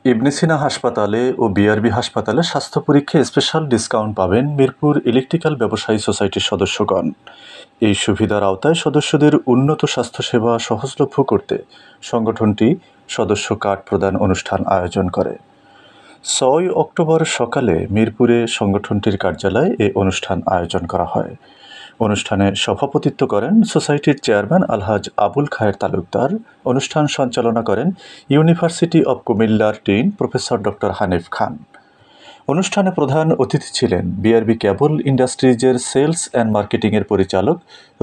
ইবনে সিনা হাসপাতালে ও বিআরবি হাসপাতালে স্বাস্থ্য পরীক্ষায় স্পেশাল ডিসকাউন্ট পাবেন মিরপুর ইলেকট্রিক্যাল ব্যবসায়ী সোসাইটির সদস্যগণ। এই সুবিধার আওতায় সদস্যদের উন্নত স্বাস্থ্যসেবা সহজলভ্য করতে সংগঠনটি সদস্য কার্ড প্রদান অনুষ্ঠান আয়োজন করে। ৬ অক্টোবর সকালে মিরপুরে সংগঠনটির কার্যালয়ে এ অনুষ্ঠান আয়োজন করা হয়। অনুষ্ঠানে সভাপতিত্ব করেন সোসাইটির চেয়ারম্যান আলহাজ আবুল খায়ের তালুকদার। অনুষ্ঠান সঞ্চালনা করেন ইউনিভার্সিটি অব কুমিল্লার ডিন প্রফেসর ডক্টর হানিফ খান। অনুষ্ঠানে প্রধান অতিথি ছিলেন বিআরবি কেবল ইন্ডাস্ট্রিজের সেলস অ্যান্ড মার্কেটিংয়ের পরিচালক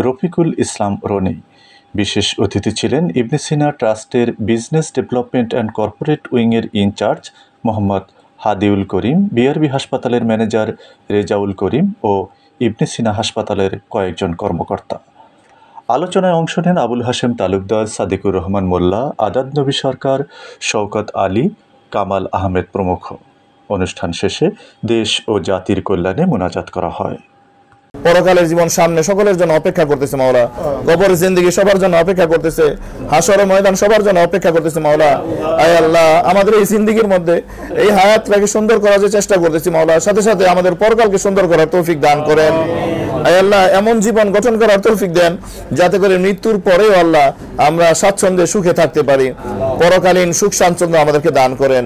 রফিকুল ইসলাম রনি। বিশেষ অতিথি ছিলেন ইবনে সিনা ট্রাস্টের বিজনেস ডেভেলপমেন্ট অ্যান্ড কর্পোরেট উইংয়ের ইনচার্জ মোহাম্মদ হাদিউল করিম, বিআরবি হাসপাতালের ম্যানেজার রেজাউল করিম ও ইবনে সিনা হাসপাতালের কয়েকজন কর্মকর্তা। আলোচনায় অংশ নেন আবুল হাশেম তালুকদার, সাদিকুর রহমান মোল্লা, আদাদ নবী সরকার, শওকত আলী, কামাল আহমেদ প্রমুখ। অনুষ্ঠান শেষে দেশ ও জাতির কল্যাণে মোনাজাত করা হয়। পরকালের জীবন সামনে সকলের জন্য অপেক্ষা করতেছে মাওলা। কবরের জিন্দেগি সবার জন্য অপেক্ষা করতেছে। হাসরের ময়দান সবার জন্য অপেক্ষা করতেছে মাওলা। আয় আল্লাহ, আমাদের এই জিন্দেগির মধ্যে এই হায়াতটাকে সুন্দর করার যে চেষ্টা করতেছি মাওলা, সাথে সাথে আমাদের পরকালকে সুন্দর করার তৌফিক দান করেন। আয় আল্লাহ, এমন জীবন গঠন করার তৌফিক দেন যাতে করে মৃত্যুর পরেও আল্লাহ আমরা স্বাচ্ছন্দ্যে সুখে থাকতে পারি। পরকালীন সুখ স্বাচ্ছন্দ্য আমাদেরকে দান করেন।